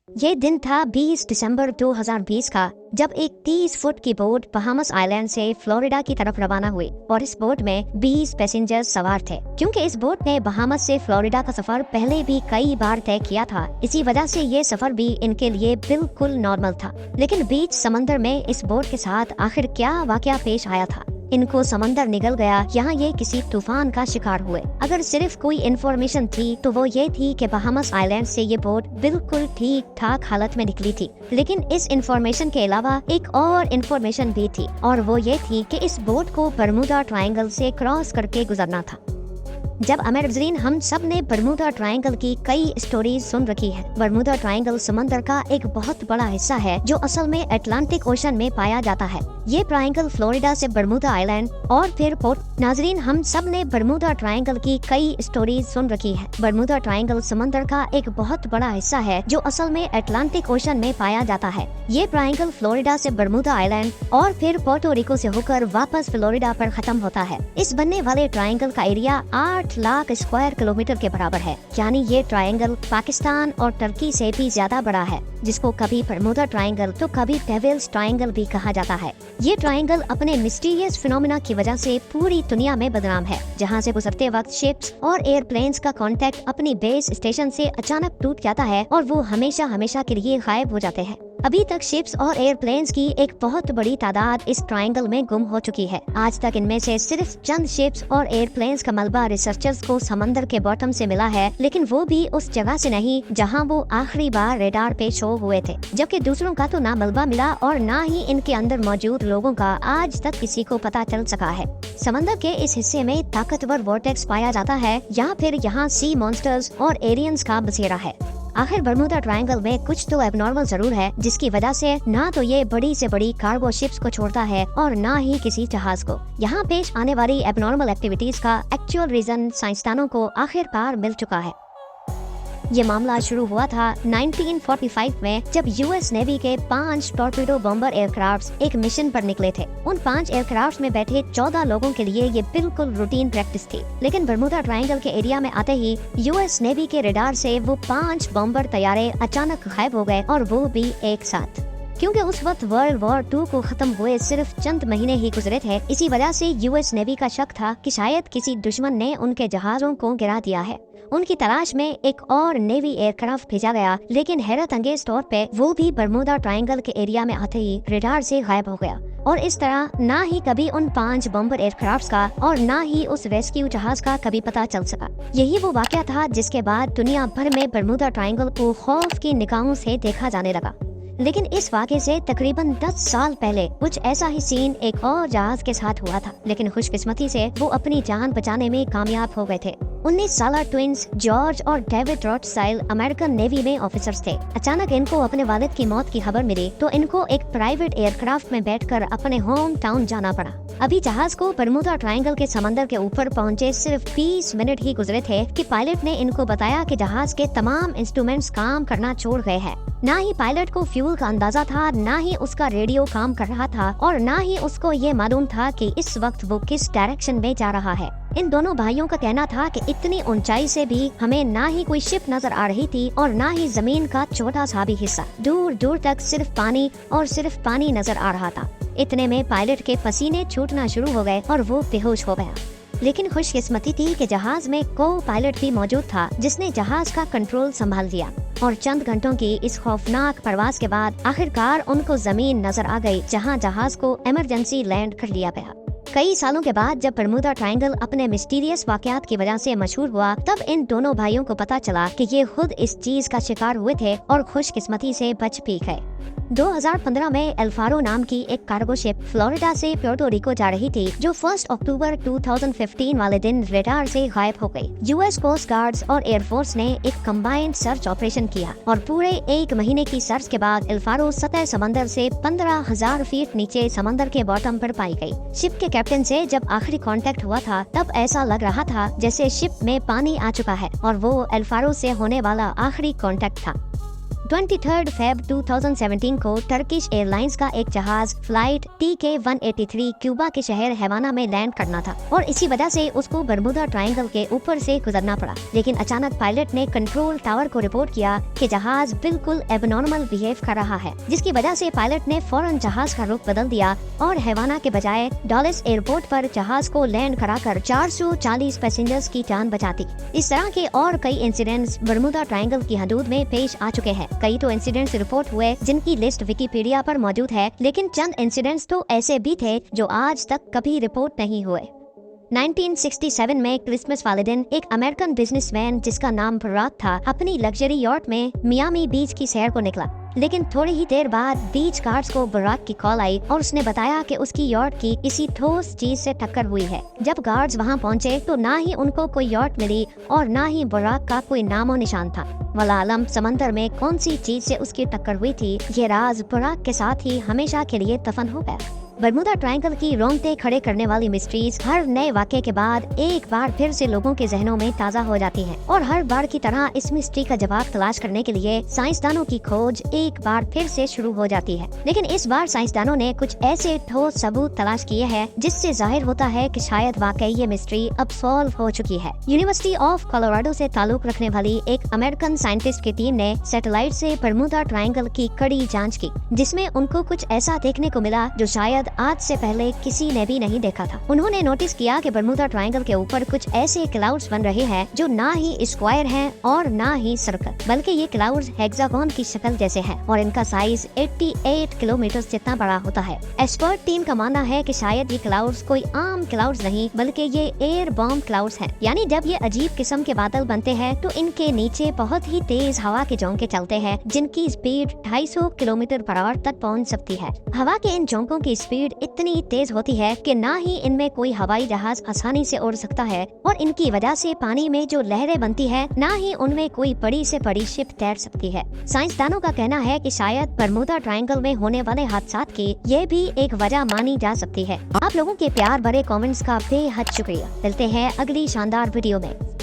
ये दिन था 20 दिसंबर 2020 का, जब एक 30 फुट की बोट बहामस आइलैंड से फ्लोरिडा की तरफ रवाना हुई और इस बोट में 20 पैसेंजर्स सवार थे। क्योंकि इस बोट ने बहामस से फ्लोरिडा का सफर पहले भी कई बार तय किया था, इसी वजह से ये सफर भी इनके लिए बिल्कुल नॉर्मल था। लेकिन बीच समंदर में इस बोट के साथ आखिर क्या वाकया पेश आया था? इनको समंदर निगल गया, यहाँ ये किसी तूफान का शिकार हुए। अगर सिर्फ कोई इन्फॉर्मेशन थी तो वो ये थी कि बहामस आइलैंड से ये बोट बिल्कुल ठीक ठाक हालत में निकली थी। लेकिन इस इन्फॉर्मेशन के अलावा एक और इन्फॉर्मेशन भी थी, और वो ये थी कि इस बोट को बरमूडा ट्रायंगल से क्रॉस करके गुजरना था। जब अमेरिकन हम सब ने बरमूडा ट्रायंगल की कई स्टोरीज सुन रखी है। बरमूडा ट्रायंगल समंदर का एक बहुत बड़ा हिस्सा है जो असल में अटलांटिक ओशन में पाया जाता है। ये ट्रायंगल फ्लोरिडा से बरमूडा आइलैंड और फिर पोर्ट नाजरीन हम सब ने बरमूडा ट्रायंगल की कई स्टोरीज सुन रखी है। बरमूडा ट्रायंगल समंदर का एक बहुत बड़ा हिस्सा है जो असल में अटलांटिक ओशन में पाया जाता है। ये ट्रायंगल फ्लोरिडा से बरमूडा आइलैंड और फिर पोर्टो रिको से होकर वापस फ्लोरिडा पर खत्म होता है। इस बनने वाले ट्रायंगल का एरिया 8 लाख स्क्वायर किलोमीटर के बराबर है, यानी ये ट्रायंगल पाकिस्तान और टर्की से भी ज्यादा बड़ा है, जिसको कभी बरमूडा ट्रायंगल तो कभी डेविल्स ट्रायंगल भी कहा जाता है। ये ट्रायंगल अपने मिस्टीरियस फिनोमेना की वजह से पूरी दुनिया में बदनाम है, जहाँ से गुजरते वक्त शिप्स और एयरप्लेन्स का कांटेक्ट अपनी बेस स्टेशन से अचानक टूट जाता है और वो हमेशा हमेशा के लिए गायब हो जाते हैं। अभी तक शिप्स और एयरप्लेन्स की एक बहुत बड़ी तादाद इस ट्रायंगल में गुम हो चुकी है। आज तक इनमें से सिर्फ चंद शिप्स और एयरप्लेन्स का मलबा रिसर्चर्स को समंदर के बॉटम से मिला है, लेकिन वो भी उस जगह से नहीं जहां वो आखिरी बार रेडार पे शो हुए थे। जबकि दूसरों का तो ना मलबा मिला और ना ही इनके अंदर मौजूद लोगों का आज तक किसी को पता चल सका है। समंदर के इस हिस्से में ताकतवर वोर्टेक्स पाया जाता है या फिर यहाँ सी मॉन्स्टर्स और एलियंस का बसेरा है। आखिर बरमूडा ट्रायंगल में कुछ तो एबनॉर्मल जरूर है, जिसकी वजह से ना तो ये बड़ी से बड़ी कार्गो शिप्स को छोड़ता है और ना ही किसी जहाज को। यहाँ पेश आने वाली एबनॉर्मल एक्टिविटीज का एक्चुअल रीजन साइंसदानों को आखिरकार मिल चुका है। ये मामला शुरू हुआ था 1945 में, जब यूएस नेवी के 5 टॉर्पीडो बॉम्बर एयरक्राफ्ट एक मिशन पर निकले थे। उन 5 एयरक्राफ्ट में बैठे 14 लोगों के लिए ये बिल्कुल रूटीन प्रैक्टिस थी। लेकिन बरमूडा ट्रायंगल के एरिया में आते ही यूएस नेवी के रडार से वो 5 बॉम्बर तैयारे अचानक गायब हो गए, और वो भी एक साथ। क्योंकि उस वक्त वर्ल्ड वॉर 2 को खत्म हुए सिर्फ चंद महीने ही गुजरे थे, इसी वजह से यूएस नेवी का शक था कि शायद किसी दुश्मन ने उनके जहाजों को गिरा दिया है। उनकी तलाश में एक और नेवी एयरक्राफ्ट भेजा गया, लेकिन हैरत अंगेज तौर पे वो भी बरमूडा ट्रायंगल के एरिया में आते ही रडार से गायब हो गया। और इस तरह ना ही कभी उन 5 बॉम्बर एयरक्राफ्ट का और ना ही उस रेस्क्यू जहाज का कभी पता चल सका। यही वो वाकया था जिसके बाद दुनिया भर में बरमूडा ट्रायंगल को खौफ की निगाहों से देखा जाने लगा। लेकिन इस वाक़े से तकरीबन 10 साल पहले कुछ ऐसा ही सीन एक और जहाज के साथ हुआ था, लेकिन खुशकिस्मती से वो अपनी जान बचाने में कामयाब हो गए थे। 19 साला ट्विंस जॉर्ज और डेविड रॉथस्चाइल्ड अमेरिकन नेवी में ऑफिसर्स थे। अचानक इनको अपने वालिद की मौत की खबर मिली तो इनको एक प्राइवेट एयरक्राफ्ट में बैठकर अपने होम टाउन जाना पड़ा। अभी जहाज को बरमूडा ट्रायंगल के समंदर के ऊपर पहुंचे सिर्फ 20 मिनट ही गुजरे थे कि पायलट ने इनको बताया कि जहाज के तमाम इंस्ट्रूमेंट्स काम करना छोड़ गए हैं। ना ही पायलट को फ्यूल का अंदाजा था, ना ही उसका रेडियो काम कर रहा था, और ना ही उसको ये मालूम था कि इस वक्त वो किस डायरेक्शन में जा रहा है। इन दोनों भाइयों का कहना था कि इतनी ऊंचाई से भी हमें ना ही कोई शिप नजर आ रही थी और ना ही जमीन का छोटा सा भी हिस्सा। दूर दूर तक सिर्फ पानी और सिर्फ पानी नजर आ रहा था। इतने में पायलट के पसीने छूटना शुरू हो गए और वो बेहोश हो गया। लेकिन खुशकिस्मती थी कि जहाज में को पायलट भी मौजूद था, जिसने जहाज का कंट्रोल संभाल लिया, और चंद घंटों की इस खौफनाक प्रवास के बाद आखिरकार उनको जमीन नजर आ गई, जहां जहाज को इमरजेंसी लैंड कर लिया गया। कई सालों के बाद जब बरमूडा ट्रायंगल अपने मिस्टीरियस वाकयात की वजह से मशहूर हुआ, तब इन दोनों भाइयों को पता चला कि ये खुद इस चीज का शिकार हुए थे और खुशकिस्मती से बच भी गए। 2015 में एल्फारो नाम की एक कार्गो शिप फ्लोरिडा से पोर्टो रिको जा रही थी, जो 1 अक्टूबर 2015 वाले दिन रडार से गायब हो गई। यूएस कोस्ट गार्ड्स और एयरफोर्स ने एक कंबाइंड सर्च ऑपरेशन किया और पूरे 1 महीने की सर्च के बाद एल्फारो सतह समंदर से 15,000 फीट नीचे समंदर के बॉटम पर पाई गई। शिप के कैप्टन से जब आखिरी कांटेक्ट हुआ था, तब ऐसा लग रहा था जैसे शिप में पानी आ चुका है और वो एल्फारो से होने वाला आखिरी कांटेक्ट था। 23 फेब 2017 को टर्किश एयरलाइंस का एक जहाज फ्लाइट TK-183 क्यूबा के शहर हैवाना में लैंड करना था और इसी वजह से उसको बरमुदा ट्रायंगल के ऊपर से गुजरना पड़ा। लेकिन अचानक पायलट ने कंट्रोल टावर को रिपोर्ट किया कि जहाज बिल्कुल एबनॉर्मल बिहेव कर रहा है, जिसकी वजह से पायलट ने फौरन जहाज का रुख बदल दिया और हैवाना के बजाय डॉलेस एयरपोर्ट पर जहाज को लैंड कराकर 440 पैसेंजर्स की जान बचाती। इस तरह के और कई इंसिडेंट्स बरमुदा ट्रायंगल की हदूद में पेश आ चुके हैं। कई तो इंसिडेंट्स रिपोर्ट हुए जिनकी लिस्ट विकिपीडिया पर मौजूद है, लेकिन चंद इंसिडेंट्स तो ऐसे भी थे जो आज तक कभी रिपोर्ट नहीं हुए। 1967 में क्रिसमस वाले दिन एक अमेरिकन बिजनेसमैन जिसका नाम बराक था अपनी लग्जरी यॉट में मियामी बीच की सैर को निकला, लेकिन थोड़ी ही देर बाद बीच गार्ड्स को बराक की कॉल आई और उसने बताया कि उसकी यॉट की किसी ठोस चीज से टक्कर हुई है। जब गार्ड्स वहां पहुंचे तो ना ही उनको कोई यॉट मिली और ना ही बराक का कोई नामो निशान था। वला आलम समंदर में कौन सी चीज से उसकी टक्कर हुई थी, ये राज बराक के साथ ही हमेशा के लिए दफन हो गया। बरमुदा ट्रायंगल की रोंगटे खड़े करने वाली मिस्ट्रीज हर नए वाक़े के बाद एक बार फिर से लोगों के जहनों में ताज़ा हो जाती हैं और हर बार की तरह इस मिस्ट्री का जवाब तलाश करने के लिए साइंसदानों की खोज एक बार फिर से शुरू हो जाती है। लेकिन इस बार साइंसदानों ने कुछ ऐसे ठोस सबूत तलाश किए हैं जिससे जाहिर होता है कि शायद वाकई ये मिस्ट्री अब सॉल्व हो चुकी है। यूनिवर्सिटी ऑफ कोलोराडो से ताल्लुक रखने वाली एक अमेरिकन साइंटिस्ट की टीम ने सैटेलाइट से बरमुदा ट्रायंगल की कड़ी जाँच की, जिसमें उनको कुछ ऐसा देखने को मिला जो शायद आज से पहले किसी ने भी नहीं देखा था। उन्होंने नोटिस किया कि बरमुदा ट्रायंगल के ऊपर कुछ ऐसे क्लाउड्स बन रहे हैं जो ना ही स्क्वायर हैं और ना ही सर्कल, बल्कि ये क्लाउड्स हेक्सागोन की शक्ल जैसे हैं और इनका साइज 88 किलोमीटर जितना बड़ा होता है। एक्सपर्ट टीम का मानना है कि शायद ये क्लाउड्स कोई आम क्लाउड्स नहीं बल्कि ये एयर बॉम्ब क्लाउड्स हैं। यानी जब ये अजीब किस्म के बादल बनते हैं तो इनके नीचे बहुत ही तेज हवा के झोंके चलते हैं जिनकी स्पीड 250 किलोमीटर पर आवर तक पहुंच सकती है। हवा के इन झोंकों की स्पीड इतनी तेज होती है कि ना ही इनमें कोई हवाई जहाज आसानी से उड़ सकता है और इनकी वजह से पानी में जो लहरें बनती है ना ही उनमें कोई बड़ी से बड़ी शिप तैर सकती है। साइंसदानों का कहना है कि शायद बरमुदा ट्रायंगल में होने वाले हादसात की ये भी एक वजह मानी जा सकती है। आप लोगों के प्यार भरे कमेंट्स का बेहद शुक्रिया। मिलते हैं अगली शानदार वीडियो में।